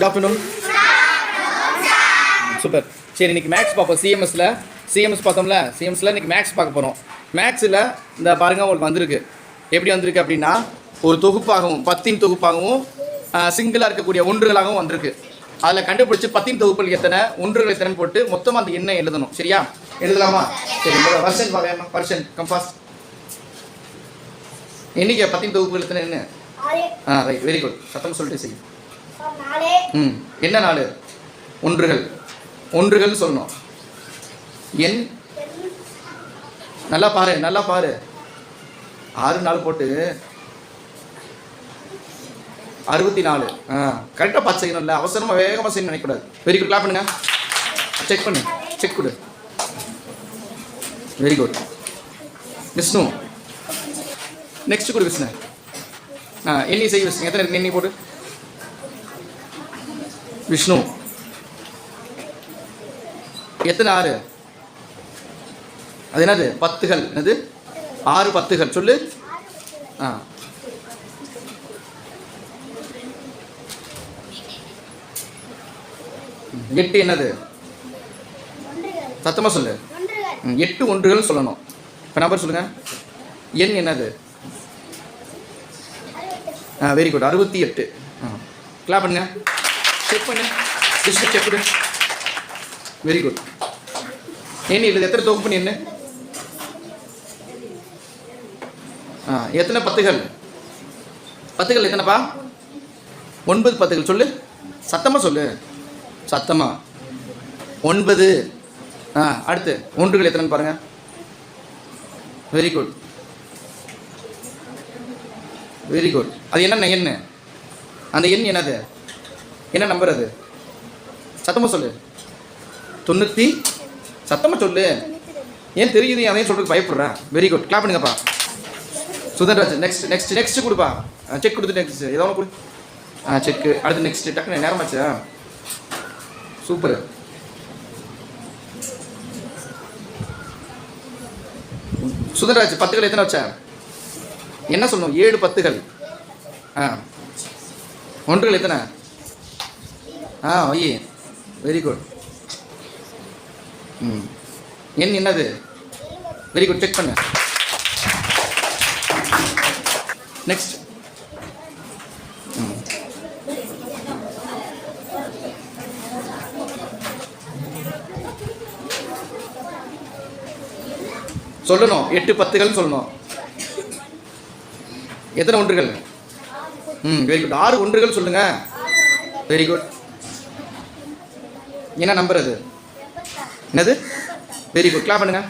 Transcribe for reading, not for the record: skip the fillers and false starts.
Good afternoon. Super. சரி, இன்னைக்கு maths பார்ப்போம். சிஎம்எஸ் பார்த்தோம்ல, சிஎம்எஸ்ல இன்னைக்கு மேக்ஸ் பார்க்க போகிறோம். மேக்ஸில் இந்த பாருங்கள் உங்களுக்கு வந்திருக்கு. எப்படி வந்திருக்கு அப்படின்னா, ஒரு தொகுப்பாகவும் 10 தொகுப்பாகவும் சிங்கிளாக இருக்கக்கூடிய ஒன்றுகளாகவும் வந்திருக்கு. அதில் கண்டுபிடிச்சி 10 தொகுப்புகள் எத்தனை, ஒன்றுகள் எத்தனை போட்டு மொத்தமாக அந்த எண்ணை எழுதணும். சரியா? எழுதலாமா? சரி, வருஷன் பார்க்கலாம். வருஷன் கம்பாஸ் என்னைக்கு 10 தொகுப்புகள் எத்தனை என்ன? Right, very good. சத்தம் சொல்லிட்டு செய்யும். என்ன 4? ஒன்றுகள் சொல்லணும். எண் நல்லா பாரு 6 4 போட்டு 64. கரெக்டாக பார்த்து செய்யணும்ல, அவசரமாக வேகமாக செய்யணும் நினைக்கக்கூடாது. Very good. கிளாப் பண்ணுங்க. செக் கொடு. Very good. விஷ்ணு நெக்ஸ்ட் கொடு. விஷ்ணு எண்ணி செய். விஷ்ணு எத்தனை இருக்கு எண்ணி போட்டு. விஷ்ணு எத்தனை 6? அது என்னது? 10கள். என்னது? 6 10கள் சொல்லு. 8 என்னது? சத்தமாக சொல்லு. 8 ஒன்றுகள் சொல்லணும். இப்போ நம்பர் சொல்லுங்க. எண் என்னது? Very good. 68. கிளாப் பண்ணுங்க. செக் பண்ணு. டிஸ்ட்ரிக்ட் செக் பண்ணு. Very good. எண்ணி இல்லை எத்தனை தொகுப்பு பண்ணி என்ன? எத்தனை 10கள் எத்தனைப்பா? 9 10கள் சொல்லு. சத்தமாக சொல்லு. சத்தமாக 9. அடுத்து ஒன்றுகள் எத்தனைன்னு பாருங்க. Very good. அது என்ன எண்ணு? அந்த எண் என்னது? என்ன நம்பர் அது? சத்தமாக சொல்லு. 90. சத்தமாக சொல்லு. ஏன் தெரியுது அதையும் சொல்றதுக்கு பயப்படுறேன். Very good. கிளாப் பண்ணுங்கப்பா. சுதன்ராஜ் நெக்ஸ்ட் கொடுப்பா. செக் கொடுத்து நெக்ஸ்ட் ஏதோ ஒன்று கொடு. செக்கு. அடுத்து நெக்ஸ்ட். டக்குன்னு நேரமாச்சா? சூப்பர். சுதன்ராஜ் 10கள் எத்தனை வச்சா? என்ன சொல்லணும்? 7 10கள். ஒன்றுகள் எத்தனை? ஐயே வெரி குட். எண் என்னது? Very good. செக் பண்ணு. நெக்ஸ்ட். சொல்லணும். 8 10கள் சொல்லணும். எத்தனை ஒன்றுகள்? Very good. 6 ஒன்றுகள் சொல்லுங்க. Very good. என்ன நம்பர் அது? என்னது? Very good. கிளாப் பண்ணுங்க.